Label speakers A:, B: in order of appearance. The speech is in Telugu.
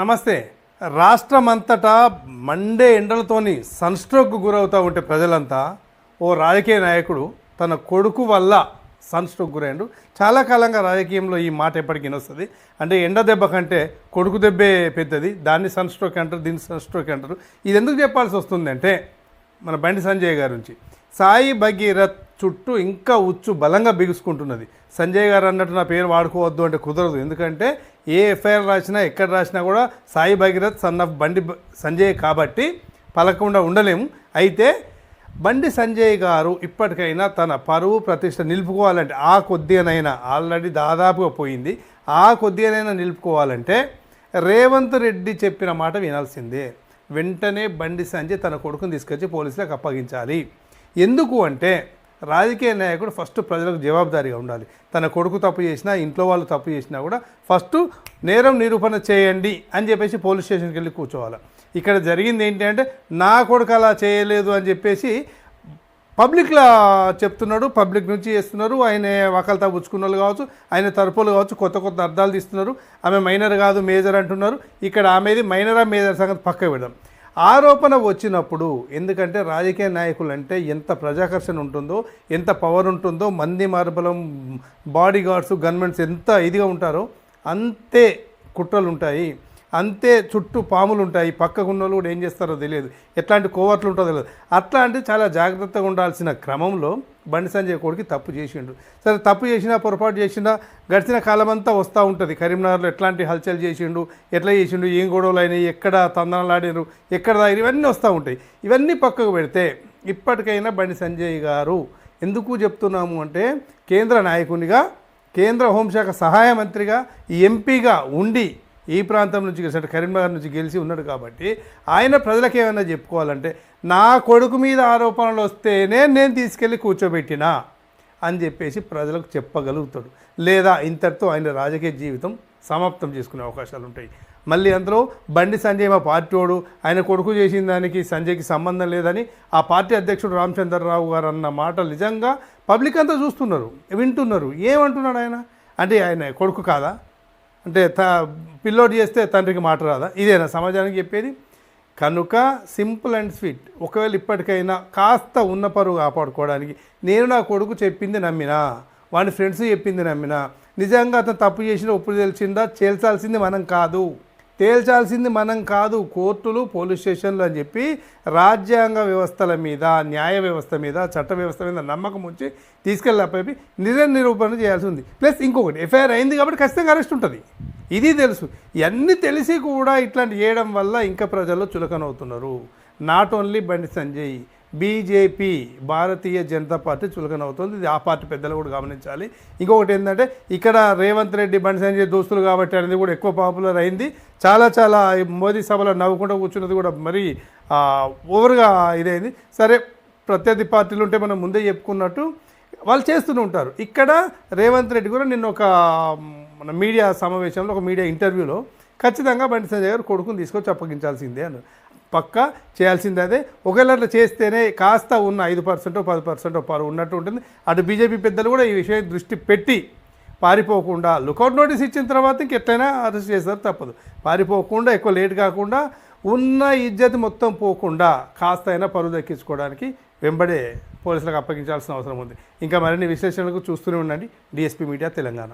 A: నమస్తే. రాష్ట్రమంతటా మండే ఎండలతోని సన్స్ట్రోక్కు గురవుతూ ఉంటే ప్రజలంతా ఓ రాజకీయ నాయకుడు తన కొడుకు వల్ల సన్స్ట్రోక్ గురైండు. చాలా కాలంగా రాజకీయంలో ఈ మాట ఎప్పటికీ వస్తుంది. అంటే ఎండ దెబ్బ కంటే కొడుకు దెబ్బే పెద్దది, దాన్ని సన్స్ట్రోక్ అంటారు, దీన్ని సన్స్ట్రోక్ అంటారు. ఇది ఎందుకు చెప్పాల్సి వస్తుంది అంటే మన బండి సంజయ్ గారి నుంచి సాయి భగీరథ్ చుట్టూ ఇంకా ఉచ్చు బలంగా బిగుసుకుంటున్నది. సంజయ్ గారు అన్నట్టు నా పేరు వాడుకోవద్దు అంటే కుదరదు. ఎందుకంటే ఏ ఎఫ్ఐఆర్ రాసినా ఎక్కడ రాసినా కూడా సాయి భగీరథ్ సన్ ఆఫ్ బండి సంజయ్ కాబట్టి పలకకుండా ఉండలేము. అయితే బండి సంజయ్ గారు ఇప్పటికైనా తన పరువు ప్రతిష్ట నిలుపుకోవాలంటే ఆ కొద్దిగానైనా ఆల్రెడీ దాదాపుగా పోయింది, ఆ కొద్దిగానైనా నిలుపుకోవాలంటే రేవంత్ రెడ్డి చెప్పిన మాట వినాల్సిందే. వెంటనే బండి సంజయ్ తన కొడుకుని తీసుకొచ్చి పోలీసులకు అప్పగించాలి. ఎందుకు అంటే రాజకీయ నాయకుడు ఫస్ట్ ప్రజలకు జవాబుదారీగా ఉండాలి. తన కొడుకు తప్పు చేసినా, ఇంట్లో వాళ్ళు తప్పు చేసినా కూడా ఫస్ట్ నేరం నిరూపణ చేయండి అని చెప్పేసి పోలీస్ స్టేషన్కి వెళ్ళి కూర్చోవాలి. ఇక్కడ జరిగింది ఏంటి అంటే నా కొడుకు అలా చేయలేదు అని చెప్పేసి పబ్లిక్లో చెప్తున్నాడు, పబ్లిక్ నుంచి చేస్తున్నారు. ఆయన వకల్తా పుచ్చుకున్న వాళ్ళు కావచ్చు, ఆయన తరపులు కావచ్చు, కొత్త కొత్త అర్థాలు తీస్తున్నారు. ఆమె మైనర్ కాదు మేజర్ అంటున్నారు. ఇక్కడ ఆమెది మైనరా మేజర్ సంగతి పక్క పెడదాం. ఆరోపణ వచ్చినప్పుడు, ఎందుకంటే రాజకీయ నాయకులు అంటే ఎంత ప్రజాకర్షణ ఉంటుందో, ఎంత పవర్ ఉంటుందో, మంది మార్బలం, బాడీ గార్డ్స్, గన్మెన్స్ ఎంత ఇదిగా ఉంటారో అంతే కుట్రలు ఉంటాయి, అంతే చుట్టూ పాములు ఉంటాయి. పక్కకు ఉన్న వాళ్ళు కూడా ఏం చేస్తారో తెలియదు, ఎట్లాంటి కోవర్ట్లు ఉంటుందో తెలియదు. అట్లాంటి చాలా జాగ్రత్తగా ఉండాల్సిన క్రమంలో బండి సంజయ్ కొడుకు తప్పు చేసిండు. సరే, తప్పు చేసినా పొరపాటు చేసినా గడిచిన కాలం అంతా వస్తూ ఉంటుంది. కరీంనగర్లో ఎట్లాంటి హల్చల్ చేసిండు, ఎట్లా చేసిండు, ఏం గొడవలు అయినాయి, ఎక్కడ తందనలాడినారు, ఎక్కడ తాగిరు, ఇవన్నీ వస్తూ ఉంటాయి. ఇవన్నీ పక్కకు పెడితే ఇప్పటికైనా బండి సంజయ్ గారు ఎందుకు చెప్తున్నాము అంటే కేంద్ర నాయకునిగా, కేంద్ర హోంశాఖ సహాయ మంత్రిగా, ఎంపీగా ఉండి ఈ ప్రాంతం నుంచి గెలిచి అంటే కరీంనగర్ నుంచి గెలిచి ఉన్నాడు కాబట్టి ఆయన ప్రజలకు ఏమైనా చెప్పుకోవాలంటే నా కొడుకు మీద ఆరోపణలు వస్తేనే నేను తీసుకెళ్ళి కూర్చోబెట్టినా అని చెప్పేసి ప్రజలకు చెప్పగలుగుతాడు. లేదా ఇంతటితో ఆయన రాజకీయ జీవితం సమాప్తం చేసుకునే అవకాశాలు ఉంటాయి. మళ్ళీ అందులో బండి సంజయ్ మా పార్టీ వాడు, ఆయన కొడుకు చేసిన దానికి సంజయ్కి సంబంధం లేదని ఆ పార్టీ అధ్యక్షుడు రామచంద్రరావు గారు అన్న మాటలు నిజంగా పబ్లిక్ అంతా చూస్తున్నారు, వింటున్నారు. ఏమంటున్నాడు ఆయన అంటే ఆయన కొడుకు కాదా అంటే పిల్లోడు చేస్తే తండ్రికి మాట రాదా? ఇదేనా సమాజానికి చెప్పేది? కనుక సింపుల్ అండ్ స్వీట్. ఒకవేళ ఇప్పటికైనా కాస్త ఉన్న పరువు కాపాడుకోవడానికి నేను నా కొడుకు చెప్పింది నమ్మినా, వాడి ఫ్రెండ్స్ చెప్పింది నమ్మినా, నిజంగా అతను తప్పు చేసిన ఒప్పుడు తెలిసిందా, తేల్చాల్సింది మనం కాదు కోర్టులు, పోలీస్ స్టేషన్లు అని చెప్పి రాజ్యాంగ వ్యవస్థల మీద, న్యాయ వ్యవస్థ మీద, చట్ట వ్యవస్థ మీద నమ్మకం ఉంచి తీసుకెళ్ళి నిజ నిరూపణ చేయాల్సి ఉంది. ప్లస్ ఇంకొకటి, ఎఫ్ఐఆర్ అయింది కాబట్టి ఖచ్చితంగా అరెస్ట్ ఉంటుంది. ఇది తెలుసు. ఇవన్నీ తెలిసి కూడా ఇట్లాంటి చేయడం వల్ల ఇంకా ప్రజల్లో చులకనవుతున్నారు. Not only Bandi Sanjay, BJP, Bharatiya Janata party చులకనవుతుంది. ఇది ఆ పార్టీ పెద్దలు కూడా గమనించాలి. ఇంకొకటి ఏంటంటే ఇక్కడ రేవంత్ రెడ్డి బండి సంజయ్ దోస్తులు కాబట్టి అనేది కూడా ఎక్కువ పాపులర్ అయింది. చాలా మోదీ సభలో నవ్వుకుంటూ కూర్చున్నది కూడా మరీ ఓవర్గా ఇదైంది. సరే, ప్రత్యర్థి పార్టీలు ఉంటే మనం ముందే చెప్పుకున్నట్టు వాళ్ళు చేస్తూనే ఉంటారు. ఇక్కడ రేవంత్ రెడ్డి కూడా నిన్న ఒక మన మీడియా సమావేశంలో, ఒక మీడియా ఇంటర్వ్యూలో ఖచ్చితంగా బండి సంజయ్ గారు కొడుకుని తీసుకొచ్చి అప్పగించాల్సిందే అని పక్కా చేయాల్సిందే. అదే ఒకవేళ అట్లా చేస్తేనే కాస్త ఉన్న 5% 10% పరువు ఉన్నట్టు ఉంటుంది. అటు బీజేపీ పెద్దలు కూడా ఈ విషయం దృష్టి పెట్టి పారిపోకుండా, లుకౌట్ నోటీస్ ఇచ్చిన తర్వాత ఇంకెట్లయినా అరెస్ట్ చేస్తారు, తప్పదు. పారిపోకుండా, ఎక్కువ లేట్ కాకుండా, ఉన్న ఇజ్జత్ మొత్తం పోకుండా కాస్త అయినా పరువు దక్కించుకోవడానికి వెంబడే పోలీసులకు అప్పగించాల్సిన అవసరం ఉంది. ఇంకా మరిన్ని విశ్లేషణలకు చూస్తూనే ఉండండి డిఎస్పీ మీడియా తెలంగాణ.